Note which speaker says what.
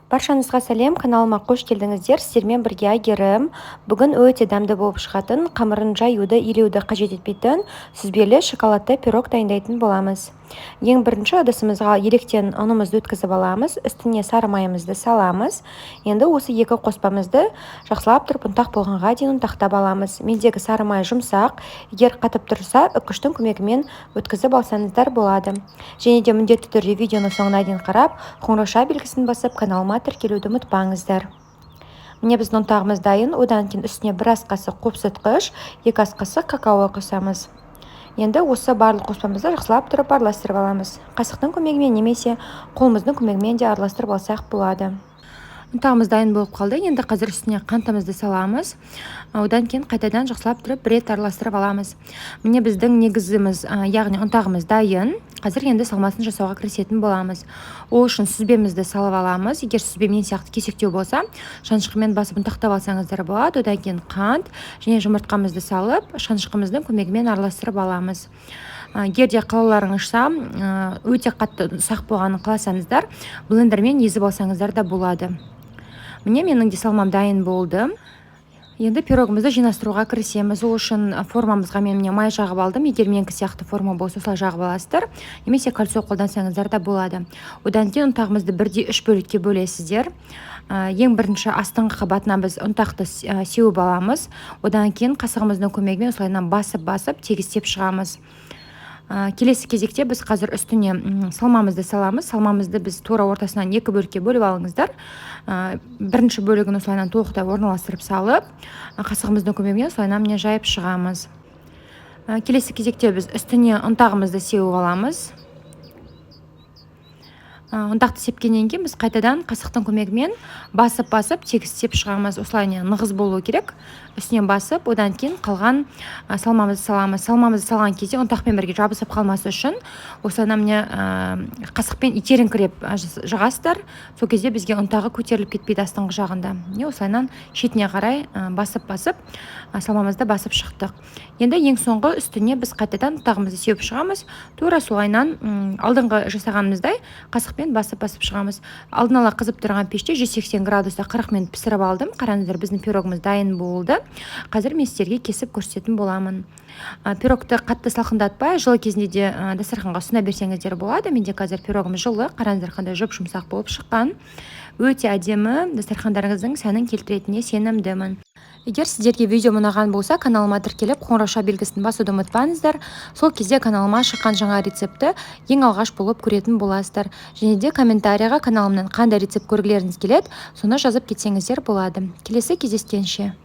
Speaker 1: Баршаңызға сәлем, каналыма қош келдіңіздер. Сіздермен бірге Әйгерім. Бүгін өте дәмді болып шығатын, қамырын жаюды, илеуді қажет етпейтін сүзбелі шоколадты пирог дайындайтын боламыз. Ең бірінші ыдысымызға електен ұнымызды өткізіп аламыз, үстіне сары майымызды саламыз. Енді осы екі қоспамызды жақсылап тұрып ұнтақ болғанға дейін ұнтақтап аламыз. Мендегі сары май жұмсақ, егер қатып тұрса, үккіштің көмегімен өткізіп алсаңыздар болады. Және де міндетті түрде видеоны соңына дейін қарап, қоңырауша белгісін басып, каналыма тіркелуді ұмытпаңыздар. Міне біздің ұнтағымыз дайын. Одан кейін үстіне бір ас қасық қопсытқыш, 2 ас қасық какао қосамыз. Енді осы барлық қоспамызды жақсылап тұрып араластырып аламыз. Қасықтың көмегімен немесе қолымыздың көмегімен де араластырып алсақ болады. Ұнтағымыз дайын болып қалды. Енді қазір үстіне қантымызды саламыз. Одан кейін қайтадан жақсылап тұрып бір рет араластырып аламыз. Міне біздің негізіміз, яғни ұнтағымыз дайын. Қазір енді салмасын жасауға кірісетін боламыз. Ол үшін сүзбемізді салып аламыз. Егер сүзбемен сияқты кесектеу болса, шаншқымен басып ұнтақтап алсаңыздар болады. Одан кейін қант және жұмыртқамызды салып, шаншқымыздың көмегімен араластырып аламыз. Егер де қалауларыңызша өте қатты ұсақ болғанын қаласаңыздар, блендермен езіп алсаңыздар да болады. Міне менің де салмам дайын болды. Енді пирогымызды жинастыруға кірісеміз. Ол үшін формамызға мен май жағып алдым. Егер менікі сияқты форма болса, осылай жағып аласыздар. Немесе кольцо қолдансаңыздар да болады. Одан кейін ұнтағымызды 1/3 бөлікке бөлесіздер. Ең бірінші астыңғы қабатынан біз ұнтақты сеуіп аламыз. Одан кейін қасығымыздың көмегімен осылайынан басып тегістеп шығамыз. Келесі кезекте біз қазір үстіне салмамызды саламыз. Салмамызды біз тура ортасынан 2 бөлікке бөліп алыңыздар. Бірінші бөлігін осылайынан толықтай орналастырып салып, қасығымыздың көмегімен осылайынан жайып шығамыз. Келесі кезекте біз үстіне ұнтағымызды сеуіп аламыз. Ұнтақты сепкеннен кейін біз қайтадан қасықтың көмегімен басып тегістеп шығамыз. Осылай нығыз болу керек. Үстінен басып, одан кейін қалған салмамызды саламыз. Салмамызды салған кезде ұнтақпен бірге жабысып қалмасы үшін осылайынан қасықпен итеріңкіреп жағасыздар. Сол кезде бізге ұнтағы көтеріліп кетпейді астыңғы жағында. Осылайынан шетіне қарай басып салмамызды басып шықтық. Енді ең соңғы үстіне біз қайтадан ұнтағымызды сеуіп шығамыз. Тура солайынан алдыңғы жасағанымыздай қасықпен басып шығамыз. Алдын ала қызып тұрған пеште 180 градуста 40 минут пісіріп алдым. Қараңыздар, біздің пирогымыз дайын болды. Қазір мен сіздерге кесіп көрсететін боламын. Пирогты қатты салқындатпай, жылы кезінде де дастарханға ұсына берсеңіздер болады. Менде қазір пирогым жылы, қараңыздар қандай жұп-жұмсақ болып шыққан. Өте әдемі, дастархандарыңыздың сәнін келтіретініне сенімдімін. Егер сіздерге видео ұнаған болса, каналыма тіркеліп, қоңырауша белгісін басуды ұмытпаңыздар. Сол кезде каналыма шыққан жаңа рецепті ең алғаш болып көретін боласыздар. Және де комментарияға каналымнан қандай рецепт көргілеріңіз келеді, соны жазып кетсеңіздер болады. Келесі кездескенше.